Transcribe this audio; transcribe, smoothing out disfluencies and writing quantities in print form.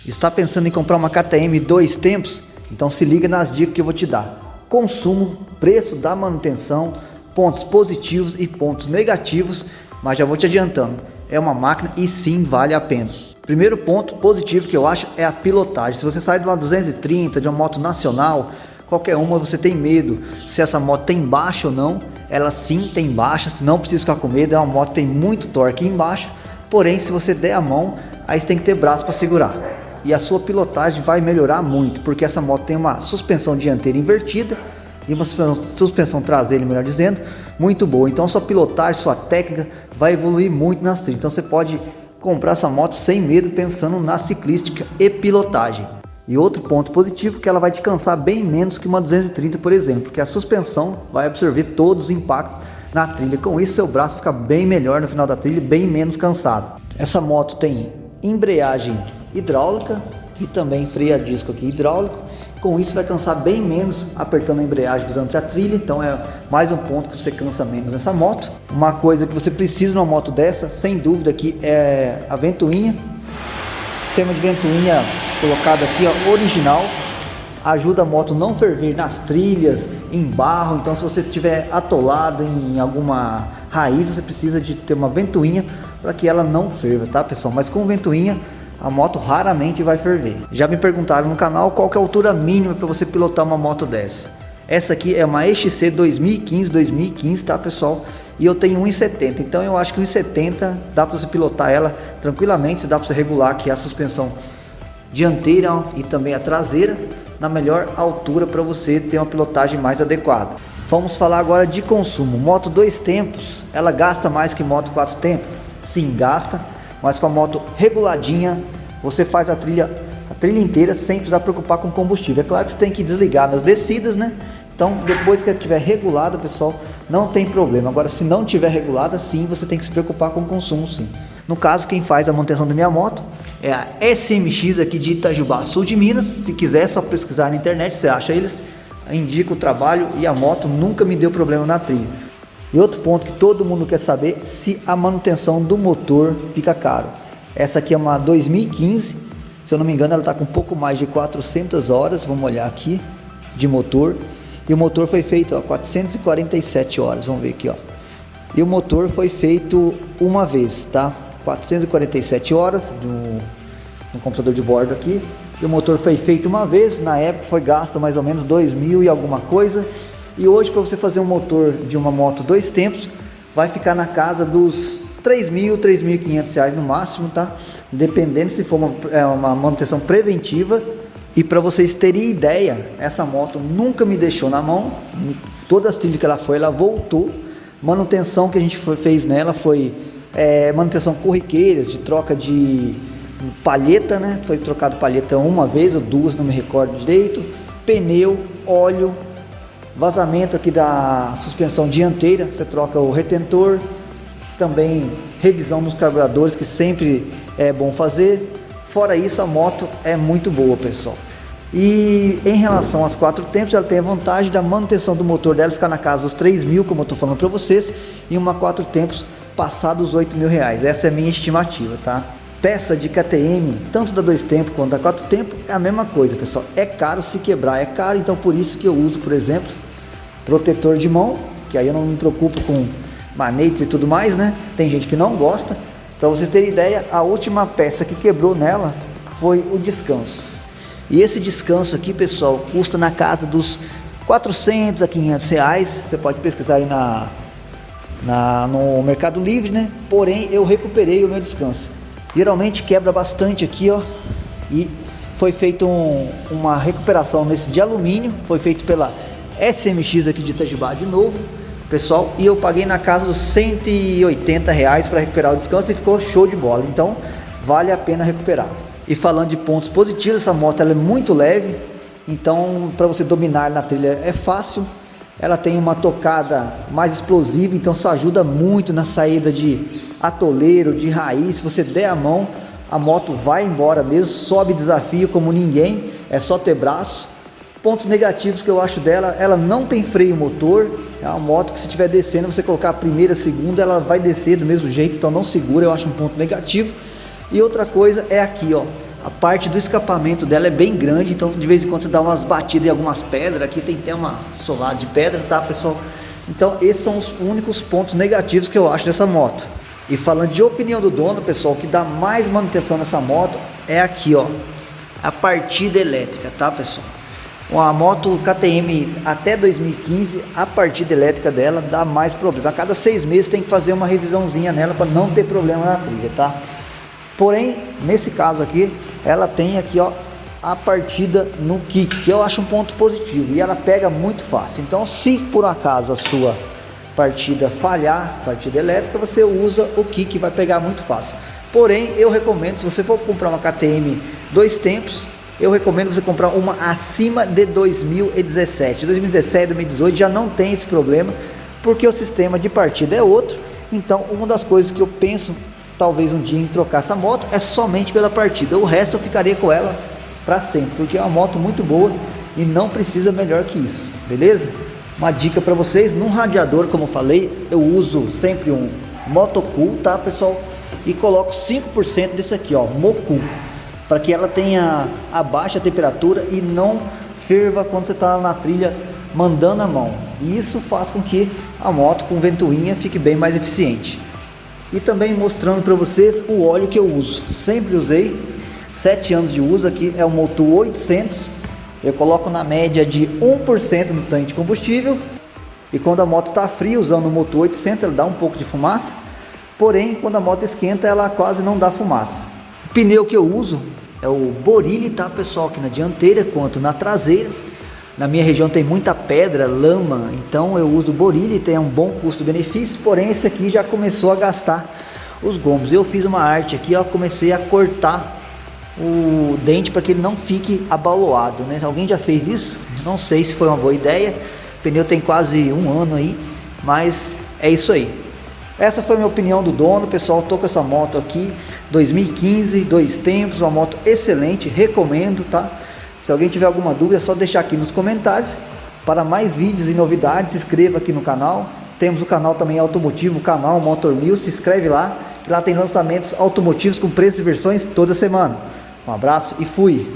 Está pensando em comprar uma KTM 2 tempos? Então se liga nas dicas que eu vou te dar. Consumo, preço da manutenção, pontos positivos e pontos negativos, mas já vou te adiantando, é uma máquina e sim vale a pena. Primeiro ponto positivo que eu acho é a pilotagem. Se você sai de uma 230, de uma moto nacional, qualquer uma, você tem medo se essa moto tem baixa ou não. Ela sim tem baixa, se não precisa ficar com medo, é uma moto que tem muito torque embaixo, porém se você der a mão, aí você tem que ter braço para segurar. E a sua pilotagem vai melhorar muito, porque essa moto tem uma suspensão dianteira invertida e uma suspensão traseira, melhor dizendo, muito boa. Então a sua pilotagem, sua técnica vai evoluir muito nas trilhas. Então você pode comprar essa moto sem medo, pensando na ciclística e pilotagem. E outro ponto positivo é que ela vai te cansar bem menos que uma 230, por exemplo, porque a suspensão vai absorver todos os impactos na trilha. Com isso seu braço fica bem melhor no final da trilha, bem menos cansado. Essa moto tem embreagem hidráulica e também freio a disco aqui hidráulico. Com isso vai cansar bem menos apertando a embreagem durante a trilha, então é mais um ponto que você cansa menos nessa moto. Uma coisa que você precisa numa moto dessa, sem dúvida, aqui é a ventoinha. Sistema de ventoinha colocado aqui, ó, original, ajuda a moto não ferver nas trilhas, em barro. Então se você estiver atolado em alguma raiz, você precisa de ter uma ventoinha para que ela não ferva, tá pessoal? Mas com ventoinha a moto raramente vai ferver. Já me perguntaram no canal qual que é a altura mínima para você pilotar uma moto dessa. Essa aqui é uma EXC 2015, tá pessoal? E eu tenho 1,70, então eu acho que 1,70 dá para você pilotar ela tranquilamente. Dá para você regular aqui a suspensão dianteira, ó, e também a traseira na melhor altura para você ter uma pilotagem mais adequada. Vamos falar agora de consumo. Moto 2 tempos, ela gasta mais que moto 4 tempos? Sim, gasta. Mas com a moto reguladinha, você faz a trilha inteira sem precisar preocupar com combustível. É claro que você tem que desligar nas descidas, né? Então depois que ela estiver regulada, pessoal, não tem problema. Agora se não estiver regulada, sim, você tem que se preocupar com o consumo, sim. No caso, quem faz a manutenção da minha moto é a SMX aqui de Itajubá, sul de Minas. Se quiser, é só pesquisar na internet, você acha eles, indica o trabalho e a moto nunca me deu problema na trilha. E outro ponto que todo mundo quer saber, se a manutenção do motor fica caro. Essa aqui é uma 2015, se eu não me engano ela está com um pouco mais de 400 horas, vamos olhar aqui, de motor. E o motor foi feito, ó, 447 horas, vamos ver aqui, ó. E o motor foi feito uma vez, tá? 447 horas no computador de bordo aqui. E o motor foi feito uma vez, na época foi gasto mais ou menos 2.000 e alguma coisa. E hoje para você fazer um motor de uma moto 2 tempos, vai ficar na casa dos 3.000, 3.500 reais no máximo, tá? Dependendo se for uma manutenção preventiva. E para vocês terem ideia, essa moto nunca me deixou na mão. Todas as trilhas que ela foi, ela voltou. Manutenção que a gente fez nela foi manutenção corriqueiras, de troca de palheta, né? Foi trocado palheta uma vez ou duas, não me recordo direito. Pneu, óleo, vazamento aqui da suspensão dianteira, você troca o retentor. Também revisão nos carburadores, que sempre é bom fazer. Fora isso, a moto é muito boa, pessoal. E em relação às 4 tempos, ela tem a vantagem da manutenção do motor dela ficar na casa dos 3.000, como eu estou falando para vocês, e uma 4 tempos passar dos 8.000 reais. Essa é a minha estimativa, tá? Peça de KTM, tanto da 2 tempos quanto da 4 tempos, é a mesma coisa, pessoal. É caro se quebrar, é caro, então por isso que eu uso, por exemplo, protetor de mão, que aí eu não me preocupo com manetes e tudo mais, né? Tem gente que não gosta. Para vocês terem ideia, a última peça que quebrou nela foi o descanso. E esse descanso aqui, pessoal, custa na casa dos 400 a 500 reais. Você pode pesquisar aí no Mercado Livre, né? Porém, eu recuperei o meu descanso. Geralmente quebra bastante aqui, ó. E foi feito uma recuperação nesse de alumínio. Foi feito pela SMX aqui de Itajubá de novo, pessoal, e eu paguei na casa dos 180 reais para recuperar o descanso e ficou show de bola. Então vale a pena recuperar. E falando de pontos positivos, essa moto ela é muito leve, então para você dominar na trilha é fácil. Ela tem uma tocada mais explosiva, então isso ajuda muito na saída de atoleiro, de raiz. Se você der a mão, a moto vai embora mesmo, sobe desafio como ninguém, é só ter braço. Pontos negativos que eu acho dela, ela não tem freio motor. É uma moto que se estiver descendo, você colocar a primeira, a segunda, ela vai descer do mesmo jeito, então não segura, eu acho um ponto negativo. E outra coisa é aqui, ó, a parte do escapamento dela é bem grande, então de vez em quando você dá umas batidas em algumas pedras. Aqui tem até uma solada de pedra, tá, pessoal? Então esses são os únicos pontos negativos que eu acho dessa moto. E falando de opinião do dono, pessoal, o que dá mais manutenção nessa moto é aqui, ó, a partida elétrica, tá, pessoal? Uma moto KTM até 2015, a partida elétrica dela dá mais problema. A cada 6 meses tem que fazer uma revisãozinha nela para não ter problema na trilha, tá? Porém, nesse caso aqui, ela tem aqui, ó, a partida no kick, que eu acho um ponto positivo, e ela pega muito fácil. Então, se por acaso a sua partida falhar, partida elétrica, você usa o kick, vai pegar muito fácil. Porém, eu recomendo, se você for comprar uma KTM 2 tempos, eu recomendo você comprar uma acima de 2017. 2017, 2018 já não tem esse problema, porque o sistema de partida é outro. Então, uma das coisas que eu penso, talvez um dia, em trocar essa moto, é somente pela partida. O resto eu ficaria com ela para sempre, porque é uma moto muito boa e não precisa melhor que isso, beleza? Uma dica para vocês, num radiador, como eu falei, eu uso sempre um Motocool, tá, pessoal? E coloco 5% desse aqui, ó, Mocool, para que ela tenha a baixa temperatura e não ferva quando você está na trilha mandando a mão. E isso faz com que a moto com ventoinha fique bem mais eficiente. E também mostrando para vocês o óleo que eu uso. Sempre usei, 7 anos de uso. Aqui é o Motul 800. Eu coloco na média de 1% no tanque de combustível. E quando a moto está fria, usando o Motul 800, ela dá um pouco de fumaça. Porém, quando a moto esquenta, ela quase não dá fumaça. O pneu que eu uso é o Borilli, tá, pessoal? Aqui na dianteira quanto na traseira. Na minha região tem muita pedra, lama, então eu uso o Borilli, tem um bom custo-benefício. Porém, esse aqui já começou a gastar os gomos. Eu fiz uma arte aqui, ó, comecei a cortar o dente para que ele não fique abaloado, né? Alguém já fez isso? Não sei se foi uma boa ideia. O pneu tem quase 1 ano aí, mas é isso aí. Essa foi a minha opinião do dono, pessoal. Tô com essa moto aqui, 2015, 2 tempos, uma moto excelente, recomendo, tá? Se alguém tiver alguma dúvida, é só deixar aqui nos comentários. Para mais vídeos e novidades, se inscreva aqui no canal. Temos o canal também automotivo, o canal Motor News, se inscreve lá, que lá tem lançamentos automotivos com preços e versões toda semana. Um abraço e fui!